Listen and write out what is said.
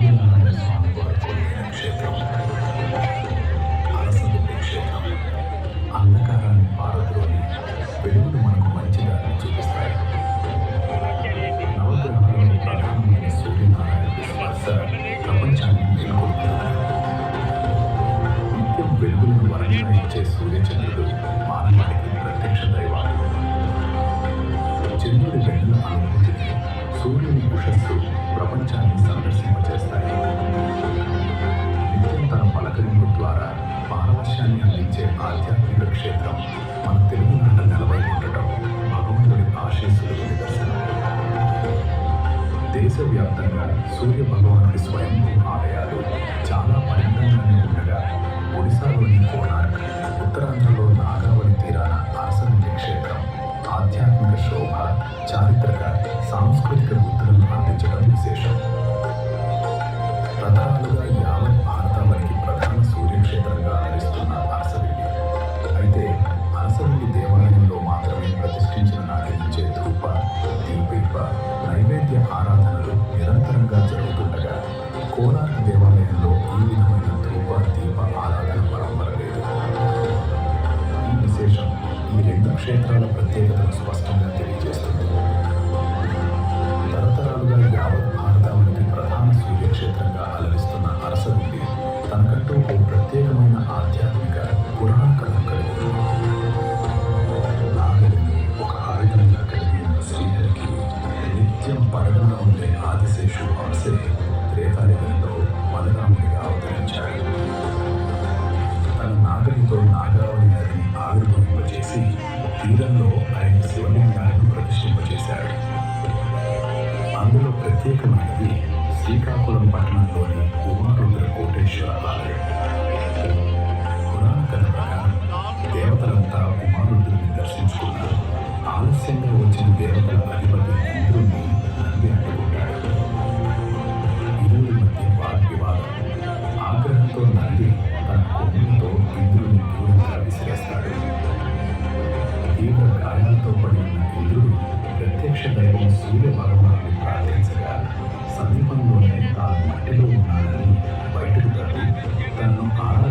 సూర్యనారాయణ స్వామి వారు కొలువైన క్షేత్రం అలసందుడి క్షేత్రం. అంధకారాన్ని పారద్రోలి వెలుగులు మనకు మంచి దారిని చూపిస్తాయి. నవగ్రహాలలో ప్రధానమైన సూర్యనారాయణుడి స్పర్శ ప్రపంచాన్ని మేల్కొల్పుతుంది. నిత్యం వెలుగులను వరంగా ఇచ్చే సూర్యచంద్రుడు మానవాళికి ప్రత్యక్ష దైవాలు. చంద్రుడి వెన్నెల అనుభూతిని, సూర్యుని ఉషస్సు ప్రపంచాన్ని సందర్శింపచేస్తాయి. నిత్యం తన పలకరింపు ద్వారా పారవశ్యాన్ని అందించే ఆధ్యాత్మిక క్షేత్రం మన తెలుగునాట నిలబడి ఉండటం భగవంతుడి ఆశీస్సులకు నిదర్శనం. దేశవ్యాప్తంగా సూర్య భగవానుడి స్వయంభూ ఆలయాలు చాలా పరిమితంగానే ఉండగా ఒడిశాలోని కోణార్క్, ఉత్తరాంధ్రలో నాగావళి తీరాన అరసవల్లి క్షేత్రం ఆధ్యాత్మిక శోభ, చారిత్రక, సాంస్కృతిక గుర్తులను అందించడం విశేషం. తరతరాలుగా యావత్ భారతావనికి ప్రధాన సూర్యక్షేత్రంగా అలరిస్తున్న అరసవల్లి. అయితే అరసవల్లి దేవాలయంలో మాత్రమే ప్రతిష్ఠించిన నాటి నుంచే ధూప, దీప, నైవేద్య ఆరాధనలు నిరంతరంగా జరుగుతుండగా కోణార్క్ దేవాలయంలో ఈ విధమైన ధూప, దీప ఆరాధన పరంపర లేదు. ఈ విశేషం ఈ రెండు క్షేత్రాల ప్రత్యేకతను స్పష్టంగా తెలియజేస్తుంది. తరతరాలుగా యావత్ భారతావనికి ప్రధాన సూర్యక్షేత్రంగా అలరిస్తున్న అరసవల్లి తనకంటూ ఓ ప్రత్యేకమైన ఆధ్యాత్మిక పురాణ కథను కలిగి ఉంది. నాగలిని ఒక ఆయుధంగా కలిగి ఉన్న శ్రీహరికి నిత్యం పడగలో ఉండే ఆదిశేషుడు అంశే త్రేతాయుగంలో బలరాముడిగా అవతరించాడు. తన నాగలితో నాగావళి నదిని ఆవిర్భవింపజేసి తీరంలో ఆయన శివలింగాలను ప్రతిష్ఠింపజేశాడు. అందులో ప్రత్యేకమైనది శ్రీకాకుళం పట్టణంలోని ఉమారుద్ర కోటేశ్వర ఆలయం. పురాణ కథ ప్రకారం దేవతలంతా ఉమారుద్రుని దర్శించుకున్నారు. ఆలస్యంగా వచ్చిన దేవతల అధిపతి ఇంద్రుణ్ణి నంది అడ్డుకుంటాడు. ఇరువురి మధ్య వాగ్వివాదం. ఆగ్రహంతో నంది తన కొమ్ములతో ఇంద్రుని దూరంగా విసిరేస్తాడు. తీవ్ర గాయాలతో పడి ఉన్న ఇంద్రుడు ప్రత్యక్ష దైవం సూర్య భగవానుని ప్రార్థించగా సమీపంలోనే తాను మట్టిలో ఉన్నాడని బయటకు తల్లి తనను ఆరాధించాడు.